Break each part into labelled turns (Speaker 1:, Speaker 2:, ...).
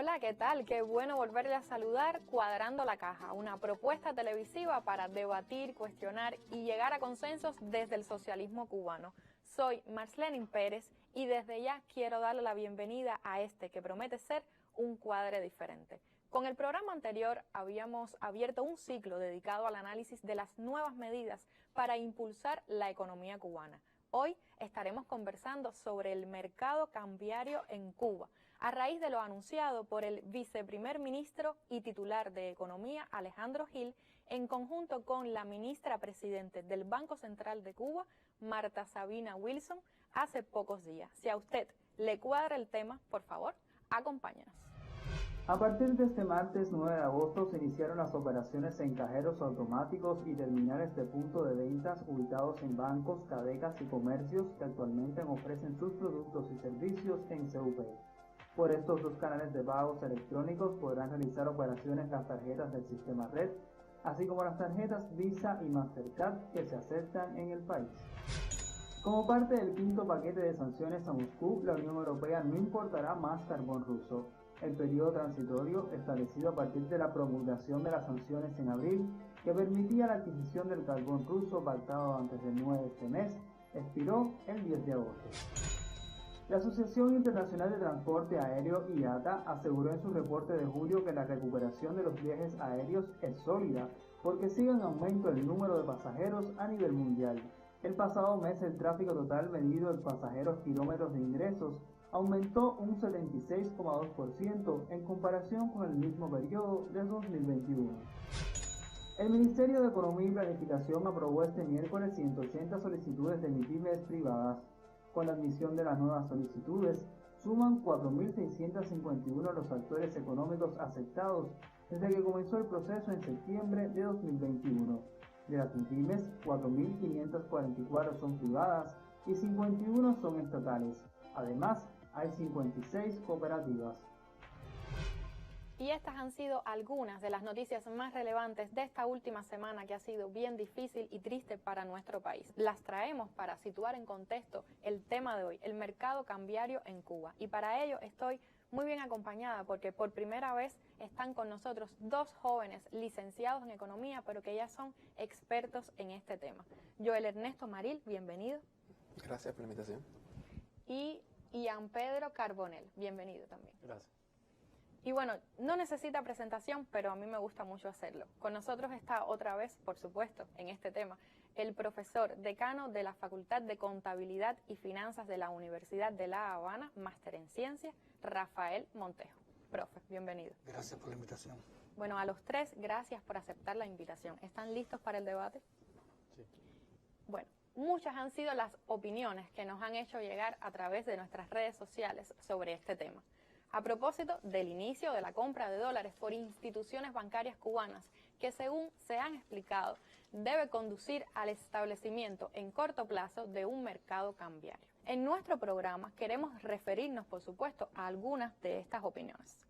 Speaker 1: Hola, ¿qué tal? Qué bueno volverle a saludar. Cuadrando la Caja, una propuesta televisiva para debatir, cuestionar y llegar a consensos desde el socialismo cubano. Soy Marceline Pérez y desde ya quiero darle la bienvenida a este que promete ser un cuadre diferente. Con el programa anterior habíamos abierto un ciclo dedicado al análisis de las nuevas medidas para impulsar la economía cubana. Hoy estaremos conversando sobre el mercado cambiario en Cuba, a raíz de lo anunciado por el viceprimer ministro y titular de Economía, Alejandro Gil, en conjunto con la ministra presidente del Banco Central de Cuba, Marta Sabina Wilson, hace pocos días. Si a usted le cuadra el tema, por favor, acompáñenos.
Speaker 2: A partir de este martes 9 de agosto se iniciaron las operaciones en cajeros automáticos y terminales de punto de ventas ubicados en bancos, cadecas y comercios que actualmente ofrecen sus productos y servicios en CUP. Por estos dos canales de pagos electrónicos podrán realizar operaciones las tarjetas del sistema Red, así como las tarjetas Visa y Mastercard que se aceptan en el país. Como parte del quinto paquete de sanciones a Moscú, la Unión Europea no importará más carbón ruso. El periodo transitorio, establecido a partir de la promulgación de las sanciones en abril, que permitía la adquisición del carbón ruso pactado antes del 9 de este mes, expiró el 10 de agosto. La Asociación Internacional de Transporte Aéreo IATA aseguró en su reporte de julio que la recuperación de los viajes aéreos es sólida porque sigue en aumento el número de pasajeros a nivel mundial. El pasado mes el tráfico total medido en pasajeros kilómetros de ingresos aumentó un 76,2% en comparación con el mismo periodo de 2021. El Ministerio de Economía y Planificación aprobó este miércoles 180 solicitudes de MIPYMES privadas. Con la admisión de las nuevas solicitudes, suman 4.651 los actores económicos aceptados desde que comenzó el proceso en septiembre de 2021. De las MIPYMES, 4.544 son privadas y 51 son estatales. Además, hay 56 cooperativas.
Speaker 1: Y estas han sido algunas de las noticias más relevantes de esta última semana que ha sido bien difícil y triste para nuestro país. Las traemos para situar en contexto el tema de hoy, el mercado cambiario en Cuba. Y para ello estoy muy bien acompañada porque por primera vez están con nosotros dos jóvenes licenciados en economía, pero que ya son expertos en este tema. Joel Ernesto Maril, bienvenido.
Speaker 3: Gracias por la invitación.
Speaker 1: Y Ian Pedro Carbonell, bienvenido también.
Speaker 3: Gracias.
Speaker 1: Y bueno, no necesita presentación, pero a mí me gusta mucho hacerlo. Con nosotros está otra vez, por supuesto, en este tema, el profesor decano de la Facultad de Contabilidad y Finanzas de la Universidad de La Habana, máster en Ciencias, Rafael Montejo. Profe, bienvenido.
Speaker 4: Gracias por la invitación.
Speaker 1: Bueno, a los tres, gracias por aceptar la invitación. ¿Están listos para el debate?
Speaker 3: Sí.
Speaker 1: Bueno, muchas han sido las opiniones que nos han hecho llegar a través de nuestras redes sociales sobre este tema. A propósito del inicio de la compra de dólares por instituciones bancarias cubanas, que según se han explicado, debe conducir al establecimiento en corto plazo de un mercado cambiario. En nuestro programa queremos referirnos, por supuesto, a algunas de estas opiniones.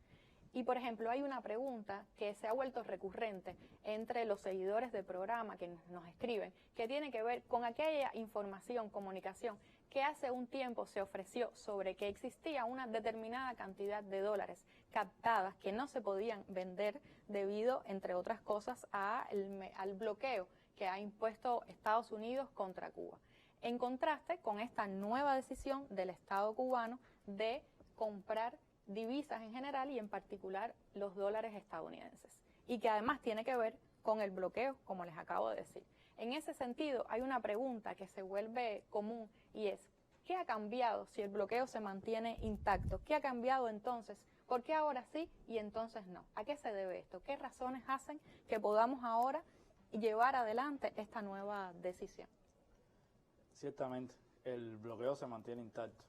Speaker 1: Y, por ejemplo, hay una pregunta que se ha vuelto recurrente entre los seguidores del programa que nos escriben, que tiene que ver con aquella información, comunicación, que hace un tiempo se ofreció sobre que existía una determinada cantidad de dólares captadas que no se podían vender debido, entre otras cosas, al bloqueo que ha impuesto Estados Unidos contra Cuba. En contraste con esta nueva decisión del Estado cubano de comprar divisas en general y en particular los dólares estadounidenses, y que además tiene que ver con el bloqueo, como les acabo de decir. En ese sentido, hay una pregunta que se vuelve común y es, ¿qué ha cambiado si el bloqueo se mantiene intacto? ¿Qué ha cambiado entonces? ¿Por qué ahora sí y entonces no? ¿A qué se debe esto? ¿Qué razones hacen que podamos ahora llevar adelante esta nueva decisión?
Speaker 5: Ciertamente, el bloqueo se mantiene intacto.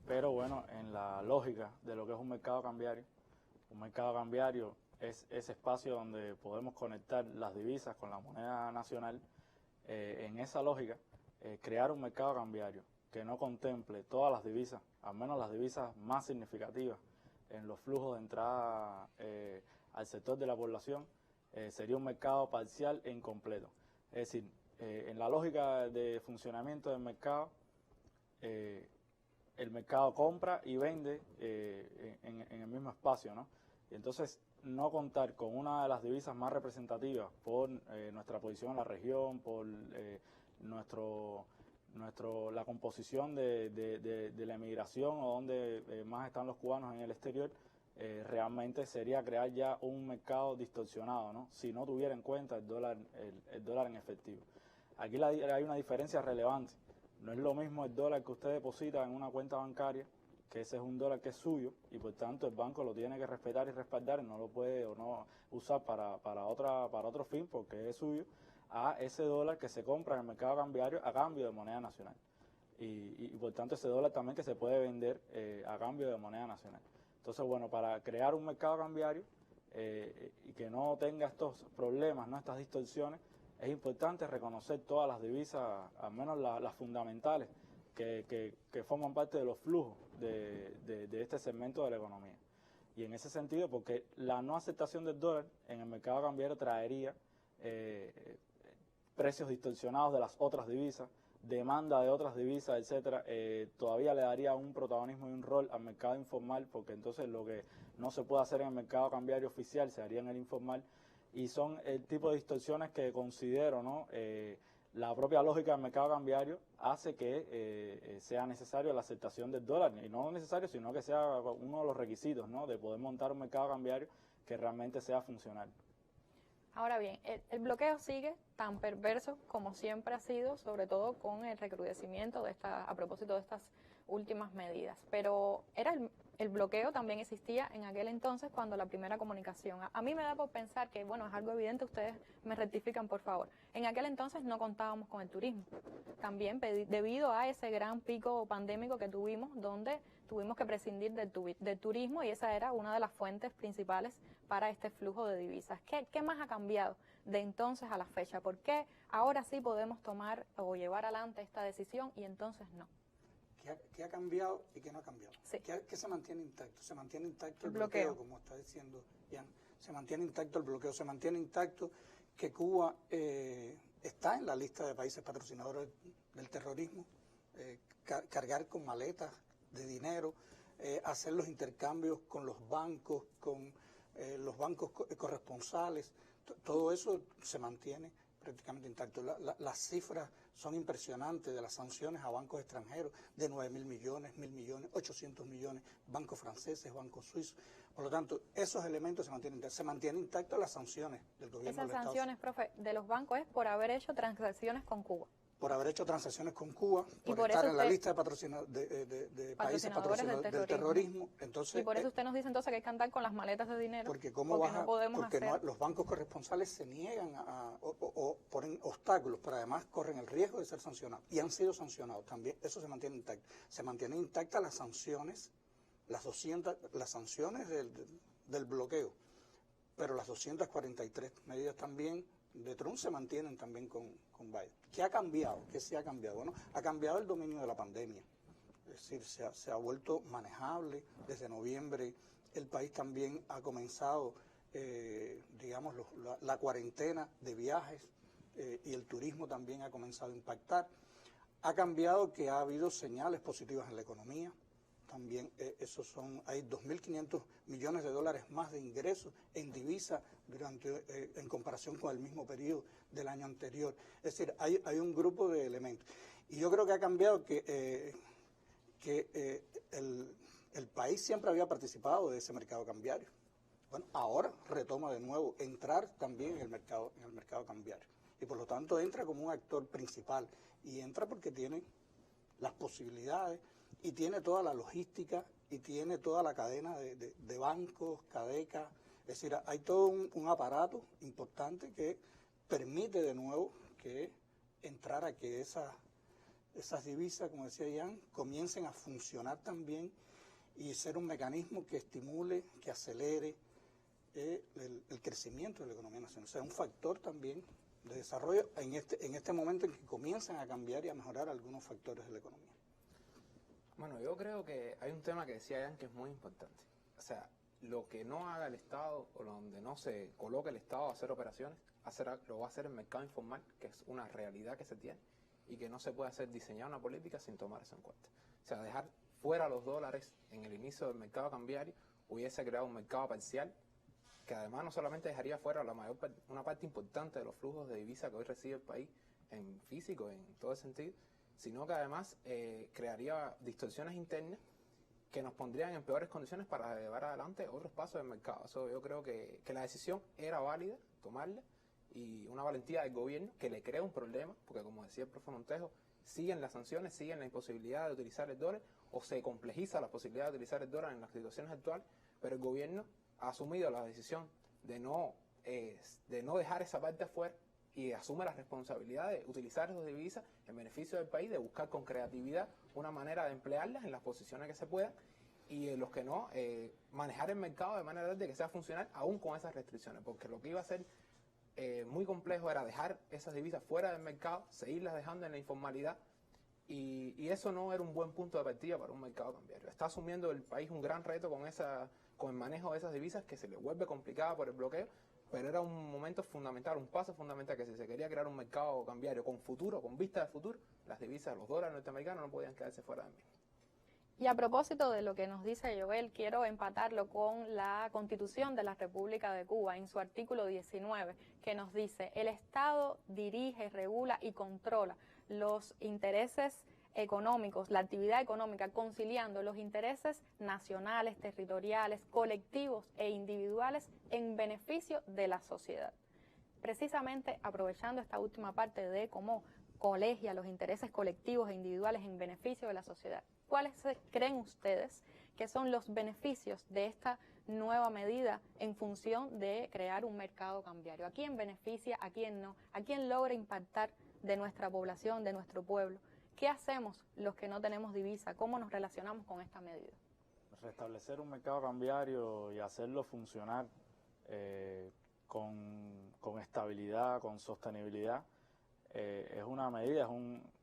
Speaker 5: Pero bueno, en la lógica de lo que es un mercado cambiario es ese espacio donde podemos conectar las divisas con la moneda nacional. En esa lógica, crear un mercado cambiario que no contemple todas las divisas, al menos las divisas más significativas en los flujos de entrada al sector de la población, sería un mercado parcial e incompleto. Es decir, en la lógica de funcionamiento del mercado, el mercado compra y vende en el mismo espacio, ¿no? Y entonces no contar con una de las divisas más representativas por nuestra posición en la región, por la composición de la emigración o donde más están los cubanos en el exterior, realmente sería crear ya un mercado distorsionado, ¿no? Si no tuviera en cuenta el dólar en efectivo. Aquí hay una diferencia relevante. No es lo mismo el dólar que usted deposita en una cuenta bancaria, que ese es un dólar que es suyo y por tanto el banco lo tiene que respetar y respaldar y no lo puede o no usar para otro fin porque es suyo, a ese dólar que se compra en el mercado cambiario a cambio de moneda nacional. Y por tanto ese dólar también que se puede vender a cambio de moneda nacional. Entonces, bueno, para crear un mercado cambiario y que no tenga estos problemas, no estas distorsiones, es importante reconocer todas las divisas, al menos las fundamentales, que forman parte de los flujos de este segmento de la economía. Y en ese sentido, porque la no aceptación del dólar en el mercado cambiario traería precios distorsionados de las otras divisas, demanda de otras divisas, etcétera, todavía le daría un protagonismo y un rol al mercado informal, porque entonces lo que no se puede hacer en el mercado cambiario oficial se haría en el informal, y son el tipo de distorsiones que considero, ¿no? La propia lógica del mercado cambiario hace que sea necesario la aceptación del dólar, y no necesario, sino que sea uno de los requisitos, ¿no? De poder montar un mercado cambiario que realmente sea funcional.
Speaker 1: Ahora bien, el bloqueo sigue tan perverso como siempre ha sido, sobre todo con el recrudecimiento a propósito de estas últimas medidas. Pero el bloqueo también existía en aquel entonces cuando la primera comunicación. A mí me da por pensar que, bueno, es algo evidente, ustedes me rectifican por favor. En aquel entonces no contábamos con el turismo. También debido a ese gran pico pandémico que tuvimos, donde tuvimos que prescindir del turismo, y esa era una de las fuentes principales para este flujo de divisas. ¿Qué más ha cambiado de entonces a la fecha? ¿Por qué ahora sí podemos tomar o llevar adelante esta decisión y entonces no?
Speaker 4: ¿Qué ha cambiado y qué no ha cambiado?
Speaker 1: Sí.
Speaker 4: ¿Qué se mantiene intacto? Se mantiene intacto el bloqueo, como está diciendo Jan. Se mantiene intacto el bloqueo, se mantiene intacto que Cuba está en la lista de países patrocinadores del terrorismo, cargar con maletas de dinero, hacer los intercambios con los bancos corresponsales, todo eso se mantiene prácticamente intacto. Las cifras son impresionantes de las sanciones a bancos extranjeros, de 9.000 millones, 1.000 millones, 800 millones, bancos franceses, bancos suizos. Por lo tanto, esos elementos se mantienen intactos. Se mantienen intactas las sanciones del gobierno.
Speaker 1: Esas sanciones, profe, de los bancos es por haber hecho transacciones con Cuba.
Speaker 4: Por haber hecho transacciones con Cuba, por estar en la lista de países patrocinadores del terrorismo. Entonces,
Speaker 1: y por eso usted nos dice entonces que hay que andar con las maletas de dinero.
Speaker 4: Porque los bancos corresponsales se niegan o ponen obstáculos, pero además corren el riesgo de ser sancionados. Y han sido sancionados también. Eso se mantiene intacto. Se mantienen intactas las sanciones, las sanciones del bloqueo. Pero las 243 medidas también de Trump se mantienen también con Biden. ¿Qué ha cambiado? ¿Qué se ha cambiado? Bueno, ha cambiado el dominio de la pandemia. Es decir, se ha vuelto manejable. Desde noviembre el país también ha comenzado, digamos, la cuarentena de viajes y el turismo también ha comenzado a impactar. Ha cambiado que ha habido señales positivas en la economía. También hay 2.500 millones de dólares más de ingresos en divisa en comparación con el mismo periodo del año anterior. Es decir, hay un grupo de elementos. Y yo creo que ha cambiado que el país siempre había participado de ese mercado cambiario. Bueno, ahora retoma de nuevo entrar también en el mercado cambiario. Y por lo tanto entra como un actor principal. Y entra porque tiene las posibilidades y tiene toda la logística y tiene toda la cadena de bancos, CADECA. Es decir, hay todo un aparato importante que permite de nuevo que esas divisas, como decía Jan, comiencen a funcionar también y ser un mecanismo que estimule, que acelere el crecimiento de la economía nacional. O sea, un factor también de desarrollo en este momento en que comienzan a cambiar y a mejorar algunos factores de la economía.
Speaker 3: Bueno, yo creo que hay un tema que decía Jan que es muy importante. O sea, lo que no haga el Estado o donde no se coloque el Estado a hacer operaciones, lo va a hacer el mercado informal, que es una realidad que se tiene y que no se puede hacer diseñar una política sin tomar eso en cuenta. O sea, dejar fuera los dólares en el inicio del mercado cambiario, hubiese creado un mercado parcial que además no solamente dejaría fuera una parte importante de los flujos de divisa que hoy recibe el país en físico, en todo el sentido, sino que además crearía distorsiones internas que nos pondrían en peores condiciones para llevar adelante otros pasos del mercado. Eso yo creo que la decisión era válida, tomarla, y una valentía del gobierno que le crea un problema, porque como decía el profe Montejo, siguen las sanciones, siguen la imposibilidad de utilizar el dólar, o se complejiza la posibilidad de utilizar el dólar en las situaciones actuales, pero el gobierno ha asumido la decisión de no dejar esa parte afuera y asume la responsabilidad de utilizar esas divisas en beneficio del país, de buscar con creatividad una manera de emplearlas en las posiciones que se puedan, y en los que no, manejar el mercado de manera de que sea funcional aún con esas restricciones, porque lo que iba a ser muy complejo era dejar esas divisas fuera del mercado, seguirlas dejando en la informalidad, y eso no era un buen punto de partida para un mercado cambiario. Está asumiendo el país un gran reto con el manejo de esas divisas, que se le vuelve complicada por el bloqueo, pero era un momento fundamental, un paso fundamental, que si se quería crear un mercado cambiario con futuro, con vista de futuro, las divisas, los dólares norteamericanos no podían quedarse fuera del mismo.
Speaker 1: Y a propósito de lo que nos dice Joel, quiero empatarlo con la Constitución de la República de Cuba en su artículo 19, que nos dice: el Estado dirige, regula y controla los intereses económicos, la actividad económica, conciliando los intereses nacionales, territoriales, colectivos e individuales en beneficio de la sociedad. Precisamente aprovechando esta última parte de cómo colegia los intereses colectivos e individuales en beneficio de la sociedad, ¿cuáles creen ustedes que son los beneficios de esta nueva medida en función de crear un mercado cambiario? ¿A quién beneficia, a quién no? ¿A quién logra impactar de nuestra población, de nuestro pueblo? ¿Qué hacemos los que no tenemos divisa? ¿Cómo nos relacionamos con esta medida?
Speaker 5: Restablecer un mercado cambiario y hacerlo funcionar con estabilidad, con sostenibilidad, es una medida,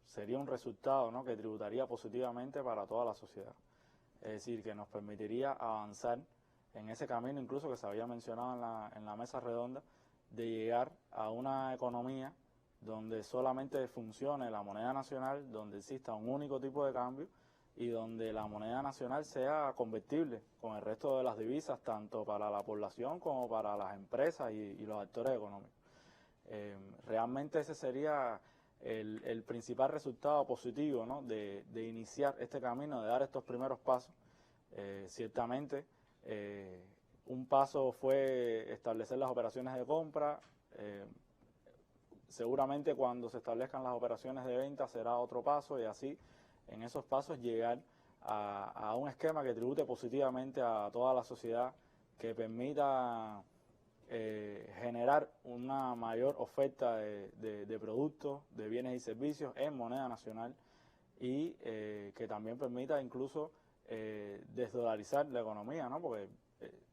Speaker 5: sería un resultado, ¿no?, que tributaría positivamente para toda la sociedad. Es decir, que nos permitiría avanzar en ese camino, incluso que se había mencionado en la mesa redonda, de llegar a una economía donde solamente funcione la moneda nacional, donde exista un único tipo de cambio y donde la moneda nacional sea convertible con el resto de las divisas, tanto para la población como para las empresas y los actores económicos. Realmente ese sería el principal resultado positivo, ¿no?, de iniciar este camino, de dar estos primeros pasos. Ciertamente, un paso fue establecer las operaciones de compra. Seguramente cuando se establezcan las operaciones de venta será otro paso, y así en esos pasos llegar a un esquema que tribute positivamente a toda la sociedad, que permita generar una mayor oferta de productos, de bienes y servicios en moneda nacional, y que también permita incluso desdolarizar la economía, ¿no? Porque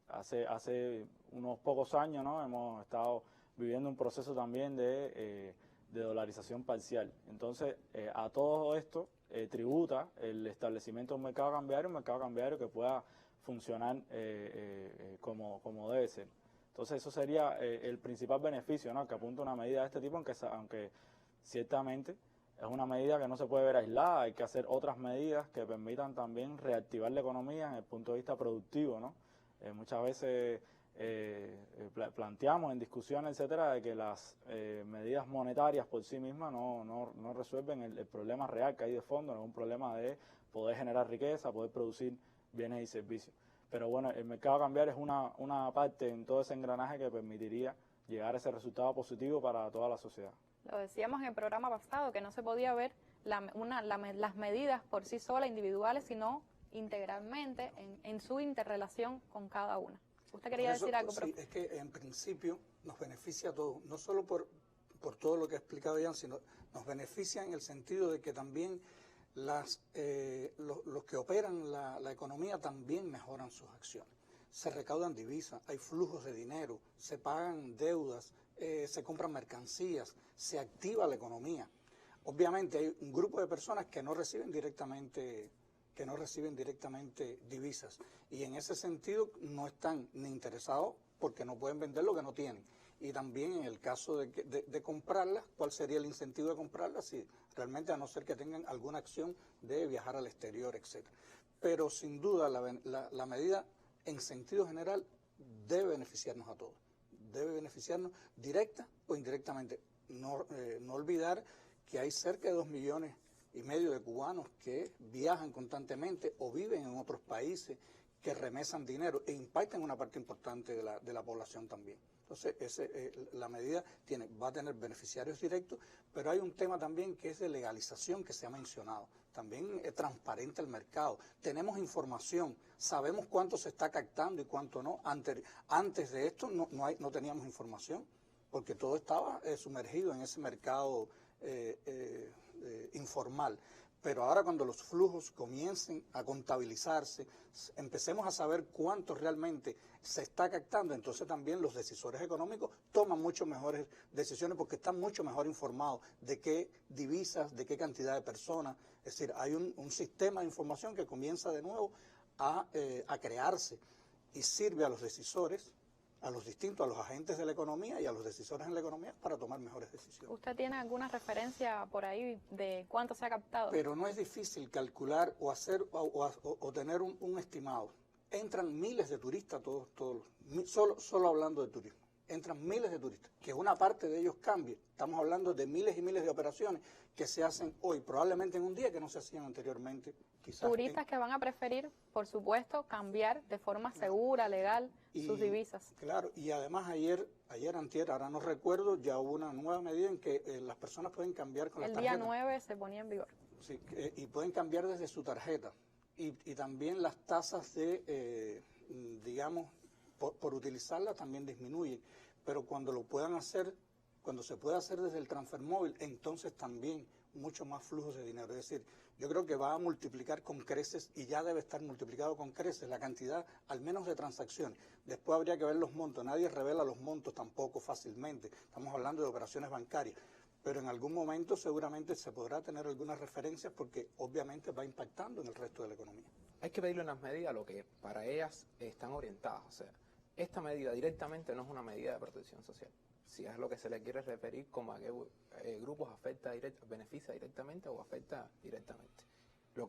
Speaker 5: hace unos pocos años, ¿no?, hemos estado viviendo un proceso también de dolarización parcial. Entonces, a todo esto tributa el establecimiento de un mercado cambiario que pueda funcionar como debe ser. Entonces, eso sería el principal beneficio, ¿no?, que apunta una medida de este tipo, aunque ciertamente es una medida que no se puede ver aislada. Hay que hacer otras medidas que permitan también reactivar la economía en el punto de vista productivo, ¿no? Muchas veces planteamos en discusión, etcétera, de que las medidas monetarias por sí mismas no resuelven el problema real que hay de fondo, no es un problema de poder generar riqueza, poder producir bienes y servicios. Pero bueno, el mercado cambiario es una parte en todo ese engranaje que permitiría llegar a ese resultado positivo para toda la sociedad.
Speaker 1: Lo decíamos en el programa pasado, que no se podía ver las medidas por sí solas, individuales, sino integralmente en su interrelación con cada una. ¿Usted quería decir algo, profe?
Speaker 4: Sí, es que en principio nos beneficia a todos, no solo por todo lo que ha explicado Ian, sino nos beneficia en el sentido de que también los que operan la economía también mejoran sus acciones. Se recaudan divisas, hay flujos de dinero, se pagan deudas, se compran mercancías, se activa la economía. Obviamente hay un grupo de personas que no reciben directamente divisas, y en ese sentido no están ni interesados porque no pueden vender lo que no tienen. Y también en el caso de comprarlas, ¿cuál sería el incentivo de comprarlas? Si realmente, a no ser que tengan alguna acción de viajar al exterior, etcétera. pero sin duda la medida en sentido general debe beneficiarnos a todos. Debe beneficiarnos directa o indirectamente. No olvidar que hay cerca de 2,5 millones de cubanos que viajan constantemente o viven en otros países, que remesan dinero e impactan una parte importante de la población también. Entonces, la medida va a tener beneficiarios directos, pero hay un tema también que es de legalización que se ha mencionado. También es transparente el mercado. Tenemos información, sabemos cuánto se está captando y cuánto no. Antes de esto no teníamos información, porque todo estaba sumergido en ese mercado informal. Pero ahora cuando los flujos comiencen a contabilizarse, empecemos a saber cuánto realmente se está captando, entonces también los decisores económicos toman mucho mejores decisiones porque están mucho mejor informados de qué divisas, de qué cantidad de personas. Es decir, hay un sistema de información que comienza de nuevo a crearse y sirve a los decisores, a los agentes de la economía y a los decisores en la economía para tomar mejores decisiones.
Speaker 1: ¿Usted tiene alguna referencia por ahí de cuánto se ha captado?
Speaker 4: Pero no es difícil calcular o hacer o tener un estimado. Entran miles de turistas solo hablando de turismo. Entran miles de turistas, que una parte de ellos cambie. Estamos hablando de miles y miles de operaciones que se hacen hoy, probablemente en un día que no se hacían anteriormente. Quizás
Speaker 1: turistas que van a preferir, por supuesto, cambiar de forma segura, legal, sus divisas.
Speaker 4: Claro, y además ayer, antier, ahora no recuerdo, ya hubo una nueva medida en que las personas pueden cambiar con la tarjeta.
Speaker 1: El día 9 se ponía en vigor.
Speaker 4: Sí, y pueden cambiar desde su tarjeta. Y también las tasas de, digamos, por utilizarla también disminuyen. Pero cuando lo puedan hacer, cuando se puede hacer desde el transfer móvil, entonces también mucho más flujos de dinero. Es decir, yo creo que va a multiplicar con creces y ya debe estar multiplicado con creces la cantidad, al menos de transacciones. Después habría que ver los montos. Nadie revela los montos tampoco fácilmente. Estamos hablando de operaciones bancarias. Pero en algún momento seguramente se podrá tener algunas referencias porque obviamente va impactando en el resto de la economía.
Speaker 3: Hay que pedirle unas medidas a lo que para ellas están orientadas. O sea, esta medida directamente no es una medida de protección social. Si es lo que se le quiere referir como a qué grupos beneficia directamente o afecta directamente.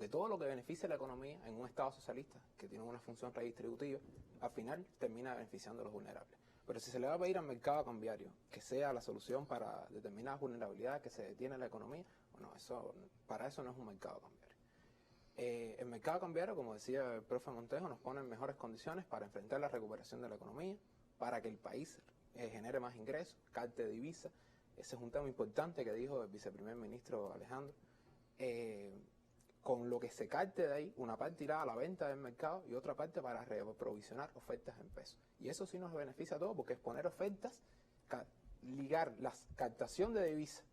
Speaker 3: Todo lo que beneficia la economía en un Estado socialista, que tiene una función redistributiva, al final termina beneficiando a los vulnerables. Pero si se le va a pedir al mercado cambiario que sea la solución para determinadas vulnerabilidades que se detiene en la economía, bueno, para eso no es un mercado cambiario. El mercado cambiario, como decía el profe Montejo, nos pone en mejores condiciones para enfrentar la recuperación de la economía, para que el país genere más ingresos, capte divisas. Ese es un tema importante que dijo el viceprimer ministro Alejandro. Con lo que se capte de ahí, una parte irá a la venta del mercado y otra parte para reprovisionar ofertas en pesos. Y eso sí nos beneficia a todos porque es poner ofertas, ligar la captación de divisas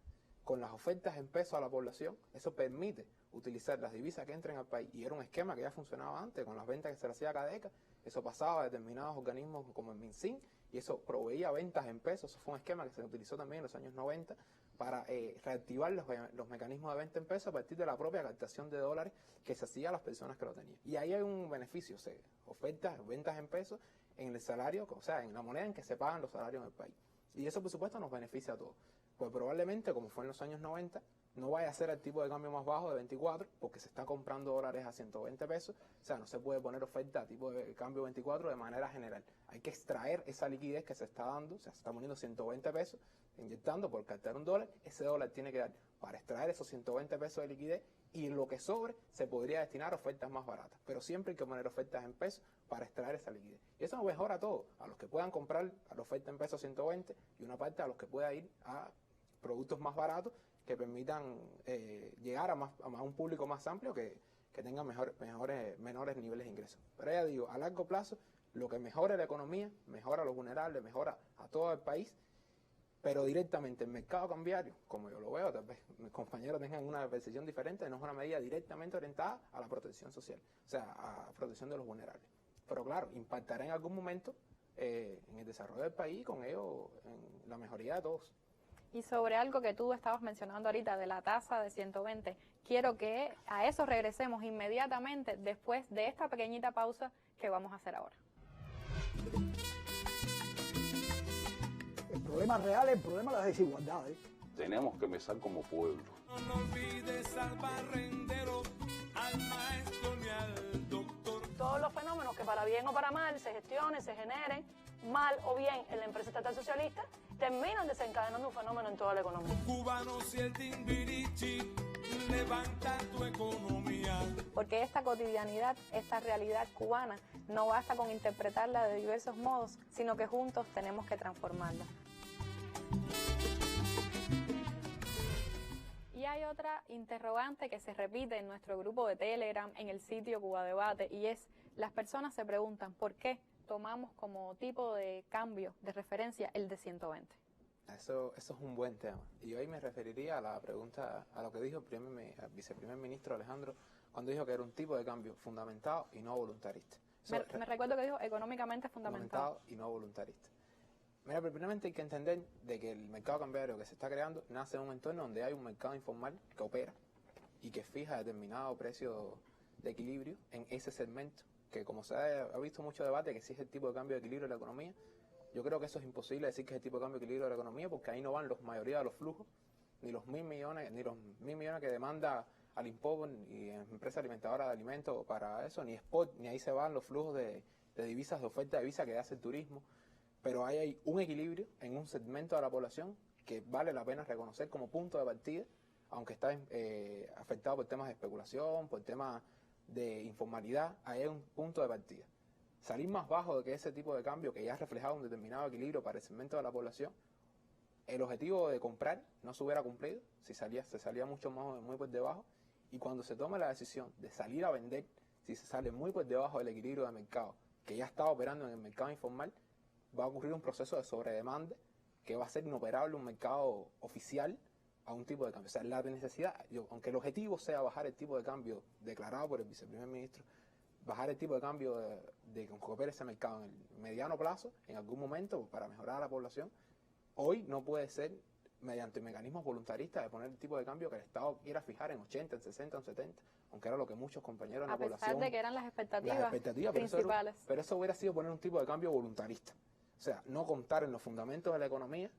Speaker 3: con las ofertas en pesos a la población. Eso permite utilizar las divisas que entren al país. Y era un esquema que ya funcionaba antes con las ventas que se le hacía a Cadeca. Eso pasaba a determinados organismos como el MinSIN y eso proveía ventas en pesos. Eso fue un esquema que se utilizó también en los años 90 para reactivar los mecanismos de venta en pesos a partir de la propia captación de dólares que se hacía a las personas que lo tenían. Y ahí hay un beneficio, o sea, ofertas, ventas en pesos en el salario, o sea, en la moneda en que se pagan los salarios en el país. Y eso, por supuesto, nos beneficia a todos. Pues probablemente, como fue en los años 90, no vaya a ser el tipo de cambio más bajo de 24, porque se está comprando dólares a 120 pesos. O sea, no se puede poner oferta a tipo de cambio 24 de manera general. Hay que extraer esa liquidez que se está dando, o sea, se está poniendo 120 pesos, inyectando por captar un dólar. Ese dólar tiene que dar para extraer esos 120 pesos de liquidez y lo que sobre se podría destinar a ofertas más baratas. Pero siempre hay que poner ofertas en pesos para extraer esa liquidez. Y eso nos mejora a todos, a los que puedan comprar a la oferta en pesos 120 y una parte a los que pueda ir a productos más baratos que permitan llegar a un público más amplio que tenga menores niveles de ingresos. Pero ya digo, a largo plazo, lo que mejora la economía, mejora a los vulnerables, mejora a todo el país, pero directamente el mercado cambiario, como yo lo veo, tal vez mis compañeros tengan una percepción diferente, no es una medida directamente orientada a la protección social, o sea, a la protección de los vulnerables. Pero claro, impactará en algún momento en el desarrollo del país y con ello en la mejoría de todos.
Speaker 1: Y sobre algo que tú estabas mencionando ahorita de la tasa de 120, quiero que a eso regresemos inmediatamente después de esta pequeñita pausa que vamos a hacer ahora.
Speaker 6: El problema real es el problema de las desigualdades. tenemos que empezar como pueblo.
Speaker 7: No olvides al barrendero, al maestro ni al doctor.
Speaker 8: Todos los fenómenos que para bien o para mal se gestionen, se generen, mal o bien en la empresa estatal socialista, terminan desencadenando un fenómeno en toda la economía.
Speaker 7: Cubanos y el Timbirichi, levanta tu economía.
Speaker 1: Porque esta cotidianidad, esta realidad cubana, no basta con interpretarla de diversos modos, sino que juntos tenemos que transformarla. Y hay otra interrogante que se repite en nuestro grupo de Telegram, en el sitio Cuba Debate, y es, las personas se preguntan por qué tomamos como tipo de cambio, de referencia, el de 120.
Speaker 3: Eso es un buen tema. Y hoy me referiría a la pregunta, a lo que dijo el viceprimer ministro Alejandro, cuando dijo que era un tipo de cambio fundamentado y no voluntarista.
Speaker 1: Me recuerdo que dijo económicamente fundamentado
Speaker 3: y no voluntarista. Mira, pero primeramente hay que entender de que el mercado cambiario que se está creando nace en un entorno donde hay un mercado informal que opera y que fija determinado precio de equilibrio en ese segmento, que como se ha visto mucho debate, que si es el tipo de cambio de equilibrio de la economía, yo creo que eso es imposible decir que es el tipo de cambio de equilibrio de la economía, porque ahí no van la mayoría de los flujos, ni los 1.000 millones que demanda Alimpo y empresa alimentadora de alimentos para eso, ni Spot, ni ahí se van los flujos de divisas, de oferta de divisas que hace el turismo. Pero hay un equilibrio en un segmento de la población que vale la pena reconocer como punto de partida, aunque está afectado por temas de especulación, por temas de informalidad, ahí hay un punto de partida. Salir más bajo de que ese tipo de cambio que ya ha reflejado un determinado equilibrio para el segmento de la población, el objetivo de comprar no se hubiera cumplido, se salía mucho más, muy por debajo, y cuando se tome la decisión de salir a vender, si se sale muy por debajo del equilibrio de mercado que ya está operando en el mercado informal, va a ocurrir un proceso de sobredemanda que va a hacer inoperable un mercado oficial a un tipo de cambio. O sea, la necesidad, aunque el objetivo sea bajar el tipo de cambio declarado por el viceprimer ministro, bajar el tipo de cambio de que opere ese mercado en el mediano plazo, en algún momento, para mejorar a la población, hoy no puede ser mediante mecanismos voluntaristas de poner el tipo de cambio que el Estado quiera fijar en 80, en 60, en 70, aunque era lo que muchos compañeros en la población...
Speaker 1: A pesar de que eran las expectativas principales.
Speaker 3: Pero eso hubiera sido poner un tipo de cambio voluntarista. O sea, no contar en los fundamentos de la economía,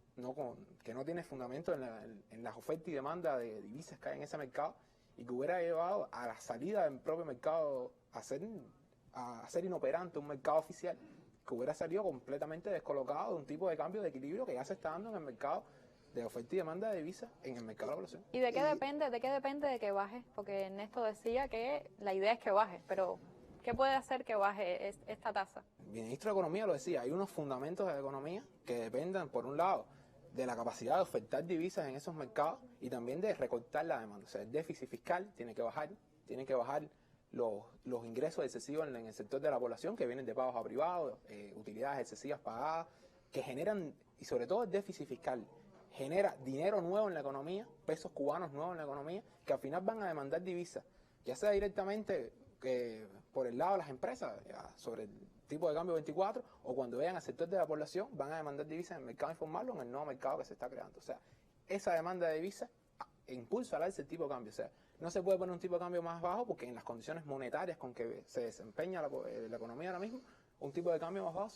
Speaker 3: que no tiene fundamento en las ofertas y demanda de divisas que hay en ese mercado, y que hubiera llevado a la salida del propio mercado a ser inoperante un mercado oficial, que hubiera salido completamente descolocado de un tipo de cambio de equilibrio que ya se está dando en el mercado de oferta y demanda de divisas en el mercado de la población.
Speaker 1: ¿Y de qué depende de que baje? Porque Ernesto decía que la idea es que baje, pero ¿qué puede hacer que baje esta tasa?
Speaker 3: El ministro de Economía lo decía, hay unos fundamentos de la economía que dependen, por un lado, de la capacidad de ofertar divisas en esos mercados y también de recortar la demanda. O sea, el déficit fiscal tienen que bajar los ingresos excesivos en el sector de la población que vienen de pagos a privados, utilidades excesivas pagadas, que generan, y sobre todo el déficit fiscal, genera dinero nuevo en la economía, pesos cubanos nuevos en la economía, que al final van a demandar divisas, ya sea directamente por el lado de las empresas, sobre el tipo de cambio 24, o cuando vean al sector de la población, van a demandar divisas en el mercado informal o en el nuevo mercado que se está creando. O sea, esa demanda de divisas impulsa al alza el tipo de cambio. O sea, no se puede poner un tipo de cambio más bajo porque en las condiciones monetarias con que se desempeña la economía ahora mismo, un tipo de cambio más bajo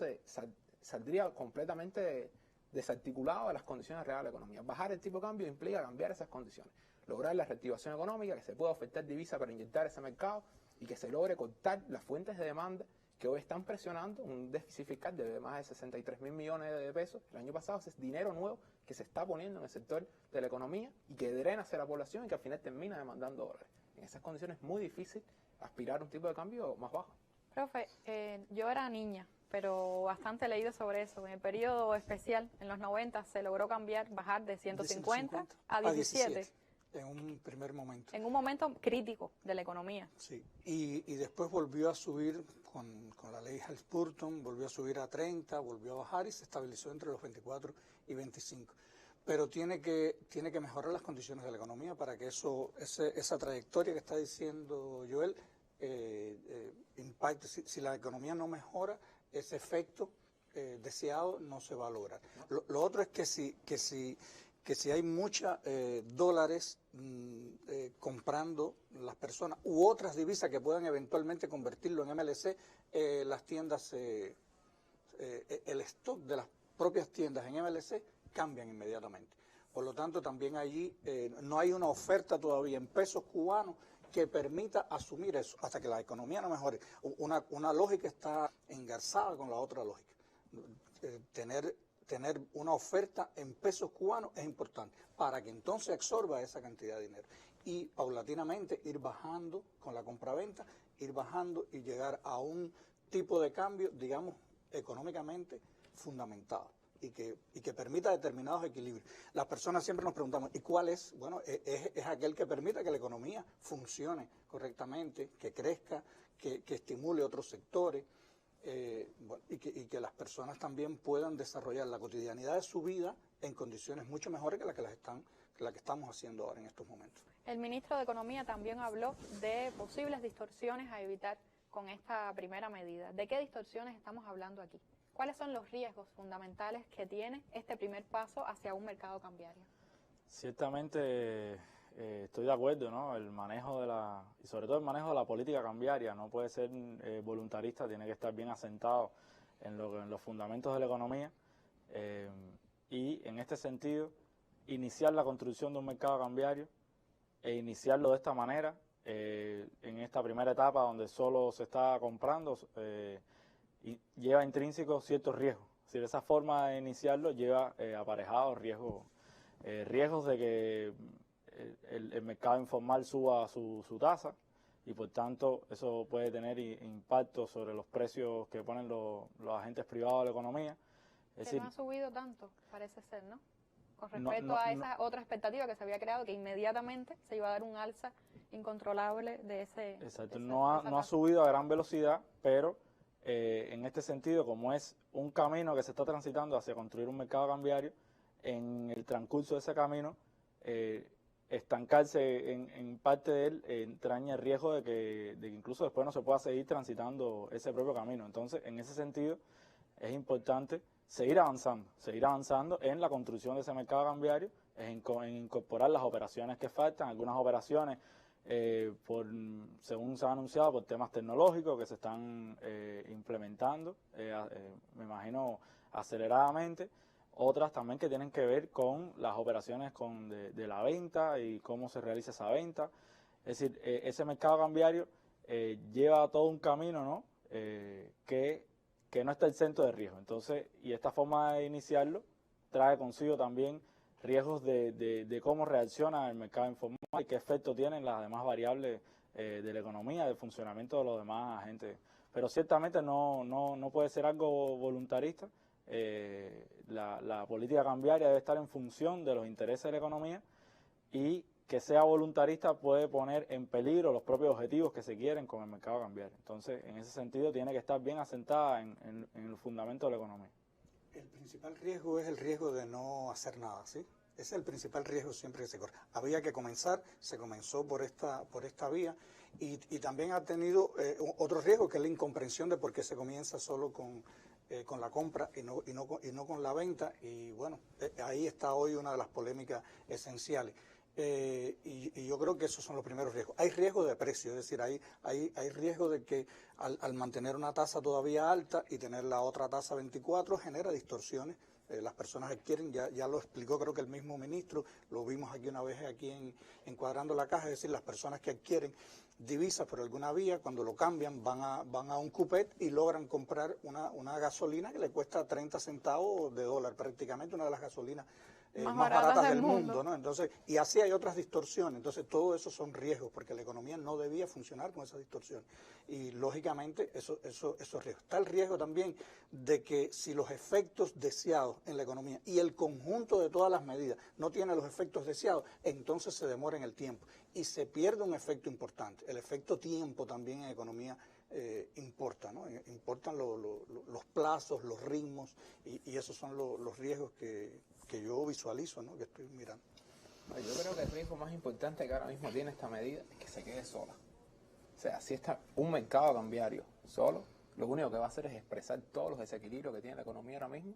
Speaker 3: saldría completamente desarticulado de las condiciones reales de la economía. Bajar el tipo de cambio implica cambiar esas condiciones, lograr la reactivación económica, que se pueda ofertar divisas para inyectar ese mercado y que se logre cortar las fuentes de demanda que hoy están presionando un déficit fiscal de más de 63.000 millones de pesos el año pasado. Ese es dinero nuevo que se está poniendo en el sector de la economía y que drena hacia la población y que al final termina demandando dólares. En esas condiciones es muy difícil aspirar a un tipo de cambio más bajo.
Speaker 1: Profe, yo era niña, pero bastante leído sobre eso. En el periodo especial, en los 90, se logró bajar de 150 a 17.
Speaker 4: En un primer momento.
Speaker 1: En un momento crítico de la economía.
Speaker 4: Sí, y después volvió a subir con la ley Helms-Burton, volvió a subir a 30, volvió a bajar y se estabilizó entre los 24 y 25. Pero tiene que mejorar las condiciones de la economía para que esa trayectoria que está diciendo Joel impacte. Si la economía no mejora, ese efecto deseado no se va a lograr. Lo otro es que si hay muchos dólares comprando las personas u otras divisas que puedan eventualmente convertirlo en MLC, las tiendas, el stock de las propias tiendas en MLC cambian inmediatamente. Por lo tanto, también allí no hay una oferta todavía en pesos cubanos que permita asumir eso hasta que la economía no mejore. Una lógica está engarzada con la otra lógica. Tener una oferta en pesos cubanos es importante para que entonces absorba esa cantidad de dinero y paulatinamente ir bajando con la compraventa, ir bajando y llegar a un tipo de cambio, digamos, económicamente fundamentado y que permita determinados equilibrios. Las personas siempre nos preguntamos, ¿y cuál es? Bueno, es aquel que permita que la economía funcione correctamente, que crezca, que estimule otros sectores, y que las personas también puedan desarrollar la cotidianidad de su vida en condiciones mucho mejores que la que estamos haciendo ahora en estos momentos.
Speaker 1: El ministro de Economía también habló de posibles distorsiones a evitar con esta primera medida. ¿De qué distorsiones estamos hablando aquí? ¿Cuáles son los riesgos fundamentales que tiene este primer paso hacia un mercado cambiario?
Speaker 5: Ciertamente estoy de acuerdo, ¿no? El manejo y sobre todo el manejo de la política cambiaria no puede ser voluntarista, tiene que estar bien asentado en los fundamentos de la economía y en este sentido iniciar la construcción de un mercado cambiario e iniciarlo de esta manera en esta primera etapa donde solo se está comprando y lleva intrínsecos ciertos riesgos. Es decir, esa forma de iniciarlo lleva aparejados riesgos de que el mercado informal suba su tasa y por tanto eso puede tener impacto sobre los precios que ponen los agentes privados de la economía. Es decir,
Speaker 1: no ha subido tanto, parece ser, ¿no? Con respecto a esa otra expectativa que se había creado, que inmediatamente se iba a dar un alza incontrolable de ese...
Speaker 5: Exacto, no ha subido a gran velocidad, pero en este sentido, como es un camino que se está transitando hacia construir un mercado cambiario, en el transcurso de ese camino, estancarse en parte de él entraña el riesgo de que incluso después no se pueda seguir transitando ese propio camino. Entonces, en ese sentido, es importante seguir avanzando en la construcción de ese mercado cambiario, en incorporar las operaciones que faltan, algunas operaciones, según se ha anunciado, por temas tecnológicos que se están implementando, me imagino aceleradamente. Otras también que tienen que ver con las operaciones de la venta y cómo se realiza esa venta. Es decir, ese mercado cambiario lleva todo un camino, ¿no? Que no está exento de riesgo. Entonces, y esta forma de iniciarlo trae consigo también riesgos de cómo reacciona el mercado informal y qué efecto tienen las demás variables de la economía, del funcionamiento de los demás agentes. Pero ciertamente no puede ser algo voluntarista. La política cambiaria debe estar en función de los intereses de la economía y que sea voluntarista puede poner en peligro los propios objetivos que se quieren con el mercado cambiario. Entonces, en ese sentido, tiene que estar bien asentada en el fundamento de la economía.
Speaker 4: El principal riesgo es el riesgo de no hacer nada, ¿sí? Ese es el principal riesgo siempre que se corre. Había que comenzar, se comenzó por esta vía y también ha tenido otro riesgo que es la incomprensión de por qué se comienza solo con la compra y no con la venta. Y bueno, ahí está hoy una de las polémicas esenciales. Y yo creo que esos son los primeros riesgos. Hay riesgo de precio, es decir, hay riesgo de que al mantener una tasa todavía alta y tener la otra tasa 24 genera distorsiones. Las personas adquieren, ya lo explicó creo que el mismo ministro, lo vimos aquí una vez aquí en Cuadrando la Caja, es decir, las personas que adquieren divisas por alguna vía, cuando lo cambian van a un cupet y logran comprar una gasolina que le cuesta 30 centavos de dólar, prácticamente una de las gasolinas más baratas del mundo, ¿no? Entonces, y así hay otras distorsiones. Entonces, todo eso son riesgos, porque la economía no debía funcionar con esas distorsiones. Y, lógicamente, eso es riesgo. Está el riesgo también de que si los efectos deseados en la economía y el conjunto de todas las medidas no tiene los efectos deseados, entonces se demora en el tiempo y se pierde un efecto importante. El efecto tiempo también en economía importa, ¿no? Importan los plazos, los ritmos, y esos son los riesgos que yo visualizo, ¿no? Que estoy mirando.
Speaker 3: Yo creo que el riesgo más importante que ahora mismo tiene esta medida es que se quede sola. O sea, si está un mercado cambiario solo, lo único que va a hacer es expresar todos los desequilibrios que tiene la economía ahora mismo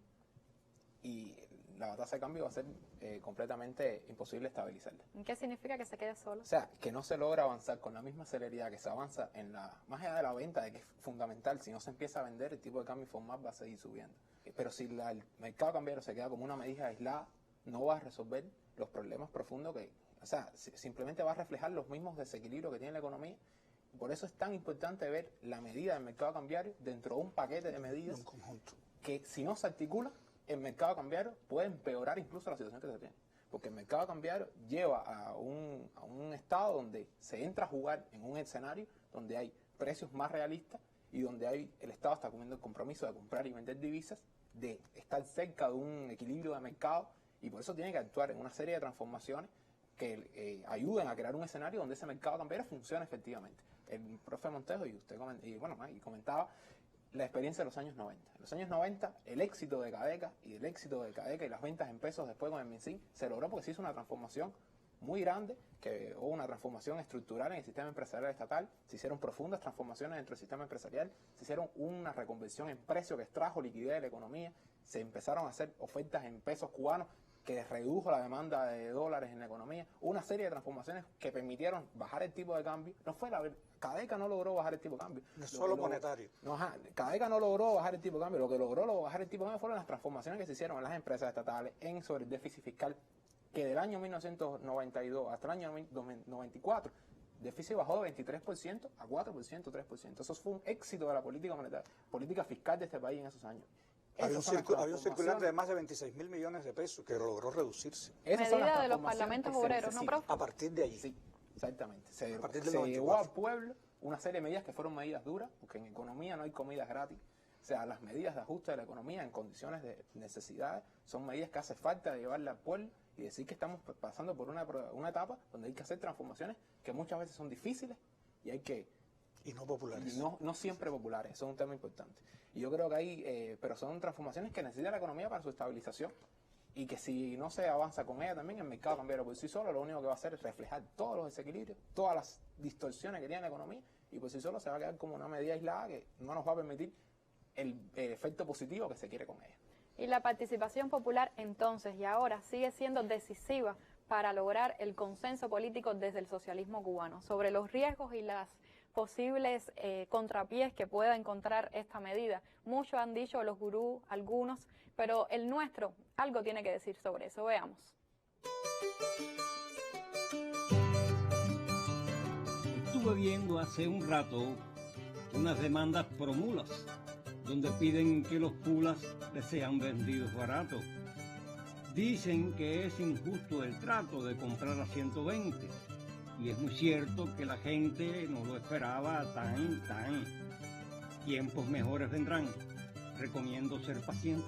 Speaker 3: y la tasa de cambio va a ser completamente imposible estabilizarla.
Speaker 1: ¿Qué significa que se quede solo?
Speaker 3: O sea, que no se logra avanzar con la misma celeridad que se avanza más allá de la venta, de que es fundamental. Si no se empieza a vender, el tipo de cambio informal va a seguir subiendo. Pero si el mercado cambiario se queda como una medida aislada, no va a resolver los problemas profundos o sea, simplemente va a reflejar los mismos desequilibrios que tiene la economía. Por eso es tan importante ver la medida del mercado cambiario dentro de un paquete de medidas
Speaker 4: un conjunto
Speaker 3: que, si no se articula, el mercado cambiario puede empeorar incluso la situación que se tiene. Porque el mercado cambiario lleva a un estado donde se entra a jugar en un escenario donde hay precios más realistas y donde el Estado está comiendo el compromiso de comprar y vender divisas, de estar cerca de un equilibrio de mercado, y por eso tiene que actuar en una serie de transformaciones que ayuden a crear un escenario donde ese mercado cambiario funcione efectivamente. El profe Montejo y usted comentaba la experiencia de los años 90. En los años 90, el éxito de Cadeca y las ventas en pesos después con el MinSIN se logró porque se hizo una transformación muy grande, que hubo una transformación estructural en el sistema empresarial estatal, se hicieron profundas transformaciones dentro del sistema empresarial, se hicieron una reconversión en precio que extrajo liquidez de la economía, se empezaron a hacer ofertas en pesos cubanos que redujo la demanda de dólares en la economía, una serie de transformaciones que permitieron bajar el tipo de cambio. Cadeca no logró bajar el tipo de cambio.
Speaker 4: No es solo monetario.
Speaker 3: Cadeca no logró bajar el tipo de cambio. Lo que logró bajar el tipo de cambio fueron las transformaciones que se hicieron en las empresas estatales sobre el déficit fiscal, que del año 1992 hasta el año 1994, el déficit bajó de 23% a 4%, 3%. Eso fue un éxito de la política monetaria, política fiscal de este país en esos años.
Speaker 4: Había un circulante de más de 26.000 millones de pesos que logró reducirse.
Speaker 1: Medida de los parlamentos obreros, ¿no, profe?
Speaker 4: A partir de allí.
Speaker 3: Sí, exactamente. Se
Speaker 4: a partir del
Speaker 3: llevó al pueblo una serie de medidas que fueron medidas duras, porque en economía no hay comidas gratis. O sea, las medidas de ajuste de la economía en condiciones de necesidades son medidas que hace falta llevarle al pueblo y decir que estamos pasando por una etapa donde hay que hacer transformaciones que muchas veces son difíciles y hay que...
Speaker 4: Y no populares.
Speaker 3: No siempre populares, eso es un tema importante. Y yo creo que pero son transformaciones que necesita la economía para su estabilización y que si no se avanza con ella también, el mercado cambiario por sí solo lo único que va a hacer es reflejar todos los desequilibrios, todas las distorsiones que tiene la economía y por sí solo se va a quedar como una medida aislada que no nos va a permitir el efecto positivo que se quiere con ella.
Speaker 1: Y la participación popular entonces y ahora sigue siendo decisiva para lograr el consenso político desde el socialismo cubano sobre los riesgos y las posibles contrapiés que pueda encontrar esta medida. Muchos han dicho los gurús, algunos, pero el nuestro algo tiene que decir sobre eso. Veamos.
Speaker 9: Estuve viendo hace un rato unas demandas pro mulas, donde piden que los pulas les sean vendidos baratos. Dicen que es injusto el trato de comprar a 120. Y es muy cierto que la gente no lo esperaba tan. Tiempos mejores vendrán. Recomiendo ser paciente.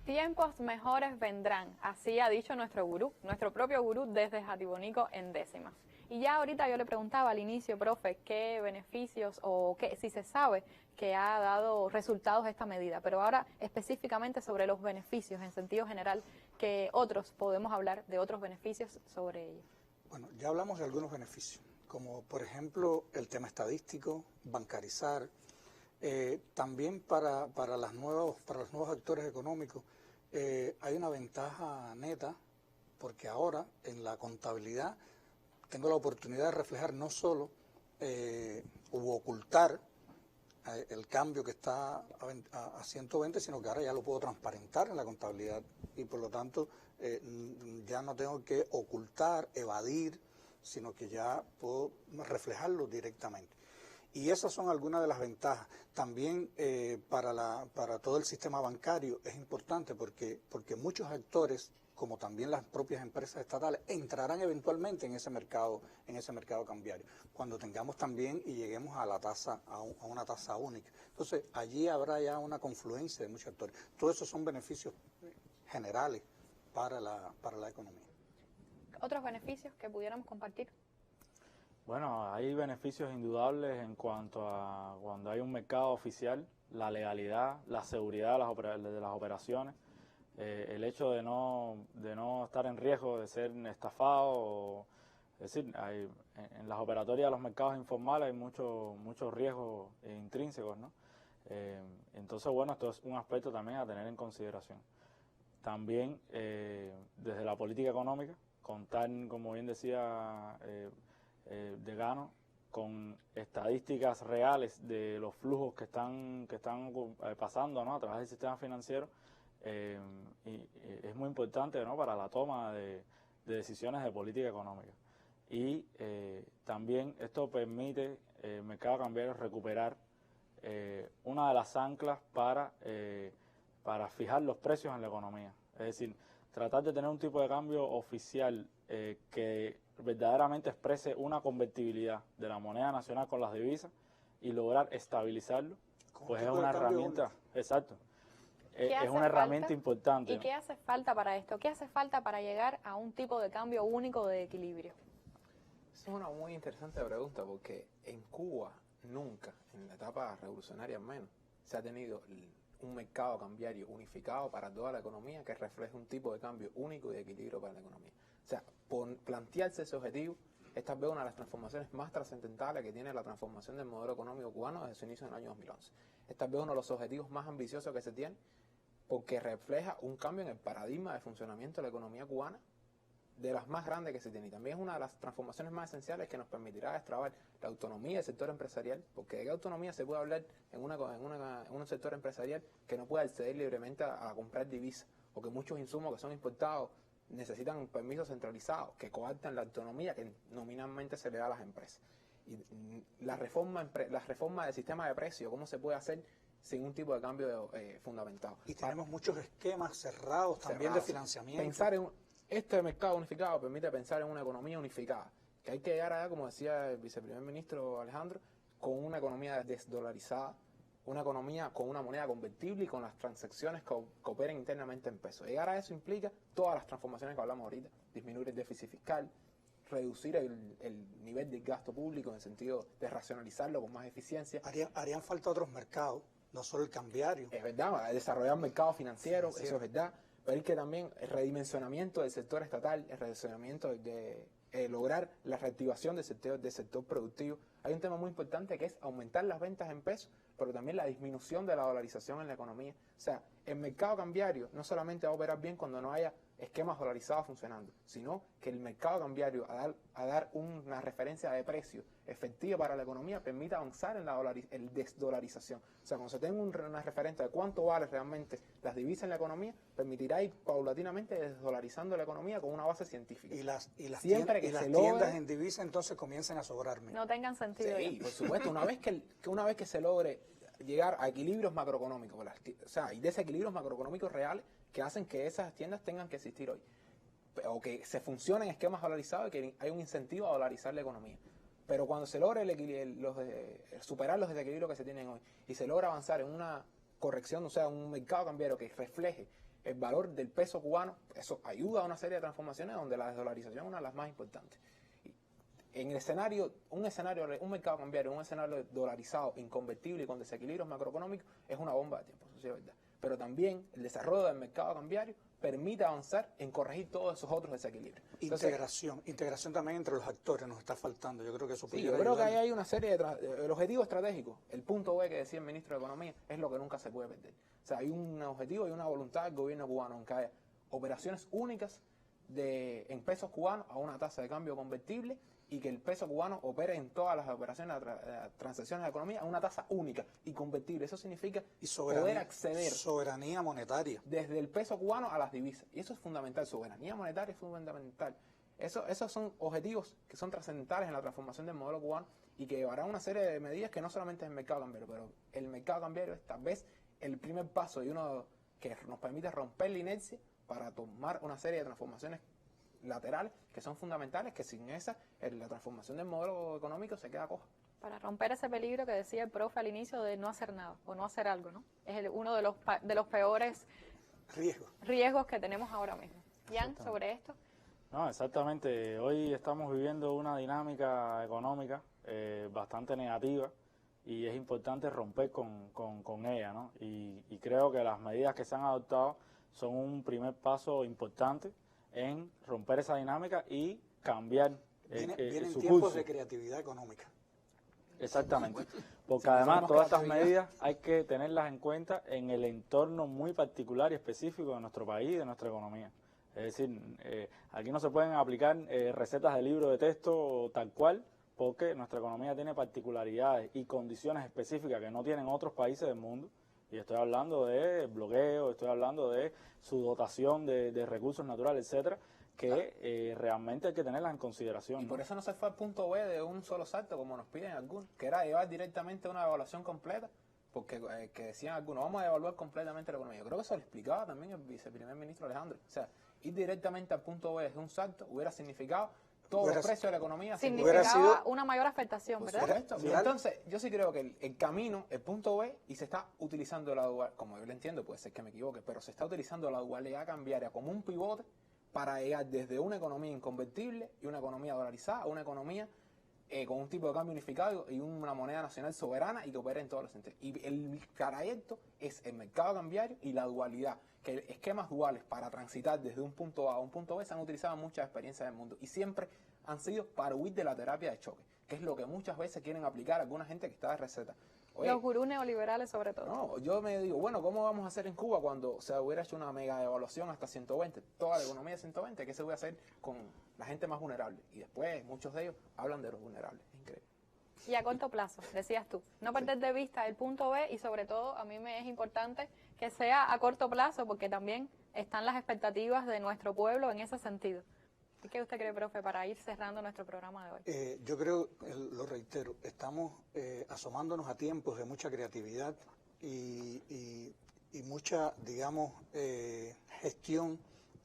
Speaker 1: Tiempos mejores vendrán, así ha dicho nuestro gurú, nuestro propio gurú desde Jatibonico en décimas. Y ya ahorita yo le preguntaba al inicio, profe, qué beneficios o si se sabe que ha dado resultados esta medida, pero ahora específicamente sobre los beneficios en sentido general, que otros podemos hablar de otros beneficios sobre ello.
Speaker 4: Bueno, ya hablamos de algunos beneficios, como por ejemplo el tema estadístico, bancarizar, también para los nuevos actores económicos hay una ventaja neta, porque ahora en la contabilidad tengo la oportunidad de reflejar no solo u ocultar el cambio que está a 120, sino que ahora ya lo puedo transparentar en la contabilidad y por lo tanto ya no tengo que ocultar, evadir, sino que ya puedo reflejarlo directamente. Y esas son algunas de las ventajas. También para todo el sistema bancario es importante porque muchos actores, como también las propias empresas estatales, entrarán eventualmente en ese mercado cambiario, cuando tengamos también y lleguemos a una tasa única. Entonces, allí habrá ya una confluencia de muchos actores. Todos esos son beneficios generales para la economía.
Speaker 1: ¿Otros beneficios que pudiéramos compartir?
Speaker 5: Bueno, hay beneficios indudables en cuanto a cuando hay un mercado oficial, la legalidad, la seguridad de las operaciones, el hecho de no estar en riesgo de ser estafado, es decir, en las operatorias de los mercados informales hay muchos riesgos intrínsecos, ¿no? Entonces, bueno, esto es un aspecto también a tener en consideración. También, desde la política económica, contar, como bien decía Degano, con estadísticas reales de los flujos que están pasando, ¿no?, a través del sistema financiero, y es muy importante, ¿no?, para la toma de decisiones de política económica. Y también esto permite el mercado cambiario recuperar una de las anclas para fijar los precios en la economía. Es decir, tratar de tener un tipo de cambio oficial que verdaderamente exprese una convertibilidad de la moneda nacional con las divisas y lograr estabilizarlo, pues es una herramienta, exacto, es una herramienta importante.
Speaker 1: ¿Y qué hace falta para esto? ¿Qué hace falta para llegar a un tipo de cambio único de equilibrio?
Speaker 3: Esa es una muy interesante pregunta, porque en Cuba nunca, en la etapa revolucionaria al menos, se ha tenido un mercado cambiario unificado para toda la economía que refleje un tipo de cambio único y de equilibrio para la economía. O sea, plantearse ese objetivo es tal vez una de las transformaciones más trascendentales que tiene la transformación del modelo económico cubano desde su inicio en el año 2011. Es tal vez uno de los objetivos más ambiciosos que se tiene, porque refleja un cambio en el paradigma de funcionamiento de la economía cubana, de las más grandes que se tiene. Y también es una de las transformaciones más esenciales que nos permitirá destrabar la autonomía del sector empresarial, porque de qué autonomía se puede hablar en un sector empresarial que no pueda acceder libremente a comprar divisas, o que muchos insumos que son importados necesitan un permiso centralizado, que coartan la autonomía que nominalmente se le da a las empresas. Y la reforma del sistema de precios, ¿cómo se puede hacer sin un tipo de cambio fundamentado?
Speaker 4: Y tenemos muchos esquemas cerrados también de financiamiento.
Speaker 3: Pensar en este mercado unificado permite pensar en una economía unificada, que hay que llegar allá, como decía el viceprimer ministro Alejandro, con una economía desdolarizada, una economía con una moneda convertible y con las transacciones que operen internamente en pesos. Llegar a eso implica todas las transformaciones que hablamos ahorita: disminuir el déficit fiscal, reducir el nivel del gasto público en el sentido de racionalizarlo con más eficiencia.
Speaker 4: Harían falta otros mercados, no solo el cambiario.
Speaker 3: Es verdad, desarrollar mercados financieros, eso es verdad, pero es que también el redimensionamiento del sector estatal, el redimensionamiento de lograr la reactivación del sector productivo. Hay un tema muy importante que es aumentar las ventas en pesos, pero también la disminución de la dolarización en la economía. O sea, el mercado cambiario no solamente va a operar bien cuando no haya esquemas dolarizados funcionando, sino que el mercado cambiario, a dar una referencia de precio efectiva para la economía, permita avanzar en la desdolarización. O sea, cuando se tenga una referencia de cuánto vale realmente las divisas en la economía, permitirá ir paulatinamente desdolarizando la economía con una base científica.
Speaker 4: Y las
Speaker 3: Siempre
Speaker 4: tiendas en divisa entonces comiencen a sobrarme.
Speaker 1: No tengan sentido.
Speaker 3: Sí, por supuesto, una vez que se logre llegar a equilibrios macroeconómicos, o sea, hay desequilibrios macroeconómicos reales que hacen que esas tiendas tengan que existir hoy, o que se funcionen esquemas dolarizados y que hay un incentivo a dolarizar la economía. Pero cuando se logre superar los desequilibrios que se tienen hoy y se logra avanzar en una corrección, o sea, un mercado cambiario que refleje el valor del peso cubano, eso ayuda a una serie de transformaciones donde la desdolarización es una de las más importantes. En el escenario, un mercado cambiario, un escenario dolarizado, inconvertible y con desequilibrios macroeconómicos, es una bomba de tiempo, eso sí es verdad. Pero también el desarrollo del mercado cambiario permite avanzar en corregir todos esos otros desequilibrios.
Speaker 4: Integración también entre los actores nos está faltando. Yo creo que eso
Speaker 3: yo creo que ahí hay una serie el objetivo estratégico, el punto B que decía el ministro de Economía, es lo que nunca se puede perder. O sea, hay un objetivo y una voluntad del gobierno cubano en que haya operaciones únicas en pesos cubanos a una tasa de cambio convertible, y que el peso cubano opere en todas las operaciones, transacciones de la economía a una tasa única y convertible. Eso significa poder acceder.
Speaker 4: Soberanía monetaria.
Speaker 3: Desde el peso cubano a las divisas. Y eso es fundamental. Soberanía monetaria es fundamental. Esos son objetivos que son trascendentales en la transformación del modelo cubano y que llevarán una serie de medidas que no solamente es el mercado cambiario, pero el mercado cambiario es tal vez el primer paso y uno que nos permite romper la inercia para tomar una serie de transformaciones laterales que son fundamentales, que sin esa la transformación del modelo económico se queda coja.
Speaker 1: Para romper ese peligro que decía el profe al inicio de no hacer nada o no hacer algo, ¿no? Es uno de los peores riesgos que tenemos ahora mismo. Jan, sobre esto.
Speaker 5: No, exactamente. Hoy estamos viviendo una dinámica económica bastante negativa y es importante romper con ella, ¿no? Y creo que las medidas que se han adoptado son un primer paso importante en romper esa dinámica y cambiar
Speaker 4: vienen
Speaker 5: su
Speaker 4: tiempos
Speaker 5: curso
Speaker 4: de creatividad económica.
Speaker 5: Exactamente, porque además todas estas medidas hay que tenerlas en cuenta en el entorno muy particular y específico de nuestro país y de nuestra economía. Es decir, aquí no se pueden aplicar recetas de libro de texto tal cual, porque nuestra economía tiene particularidades y condiciones específicas que no tienen otros países del mundo. Y estoy hablando de bloqueo, estoy hablando de su dotación de recursos naturales, etcétera, que realmente hay que tenerlas en consideración.
Speaker 3: Y por eso no se fue al punto B de un solo salto, como nos piden algunos, que era llevar directamente una evaluación completa, porque que decían algunos, vamos a evaluar completamente la economía. Yo creo que eso lo explicaba también el viceprimer ministro Alejandro. O sea, ir directamente al punto B de un salto hubiera significado todos los precios de la economía.
Speaker 1: Significaba una mayor afectación, ¿verdad?
Speaker 3: Sí. Entonces, yo sí creo que el camino, el punto B, y se está utilizando la dualidad, como yo lo entiendo, puede ser que me equivoque, pero se está utilizando la dualidad cambiaria como un pivote para llegar desde una economía inconvertible y una economía dolarizada a una economía con un tipo de cambio unificado y una moneda nacional soberana y que opere en todos los sentidos. Y el trayecto es el mercado cambiario y la dualidad, que esquemas duales para transitar desde un punto A a un punto B se han utilizado en muchas experiencias del mundo y siempre han sido para huir de la terapia de choque, que es lo que muchas veces quieren aplicar alguna gente que está de receta. Oye,
Speaker 1: los gurús neoliberales sobre todo.
Speaker 3: No, yo me digo, bueno, ¿cómo vamos a hacer en Cuba cuando se hubiera hecho una mega devaluación hasta 120? Toda la economía de 120, ¿qué se voy a hacer con la gente más vulnerable? Y después muchos de ellos hablan de los vulnerables. Increíble.
Speaker 1: Y a corto plazo, decías tú, no perder de vista el punto B y sobre todo a mí me es importante que sea a corto plazo porque también están las expectativas de nuestro pueblo en ese sentido. ¿Y qué usted cree, profe, para ir cerrando nuestro programa de hoy?
Speaker 4: Yo creo, lo reitero, estamos asomándonos a tiempos de mucha creatividad y mucha, digamos, gestión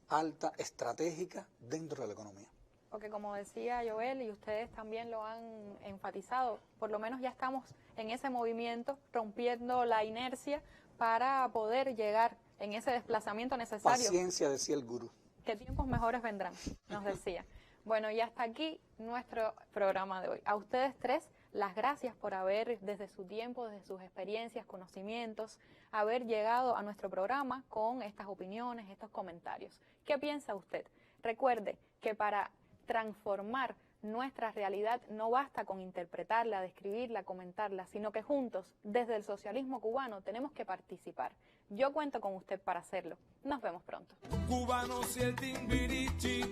Speaker 4: alta, estratégica dentro de la economía.
Speaker 1: Porque como decía Joel y ustedes también lo han enfatizado, por lo menos ya estamos en ese movimiento, rompiendo la inercia para poder llegar en ese desplazamiento necesario.
Speaker 4: Paciencia, decía el gurú.
Speaker 1: Que tiempos mejores vendrán, nos decía. Bueno, y hasta aquí nuestro programa de hoy. A ustedes tres, las gracias por haber, desde su tiempo, desde sus experiencias, conocimientos, haber llegado a nuestro programa con estas opiniones, estos comentarios. ¿Qué piensa usted? Recuerde que para transformar nuestra realidad no basta con interpretarla, describirla, comentarla, sino que juntos, desde el socialismo cubano, tenemos que participar. Yo cuento con usted para hacerlo. Nos vemos pronto.
Speaker 7: Cubanos y el Timbirichi,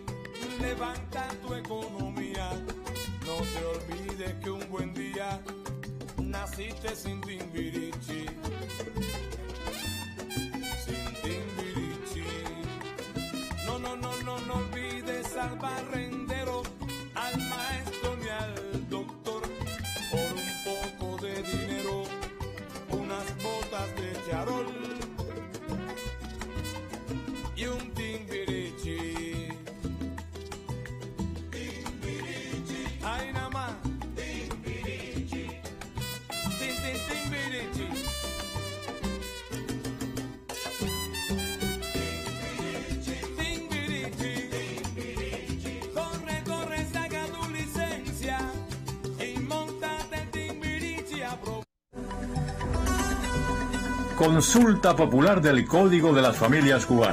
Speaker 7: levanta tu economía. No te olvides que un buen día naciste sin Timbirichi. Sin Timbirichi. No olvides al barrendero, al maestro ni al doctor. Por un poco de dinero, unas botas de charol y un Timbirichi. Timbirichi. Ay, nada más. Timbirichi. Timbirichi.
Speaker 10: Consulta popular del Código de las Familias Cubanas.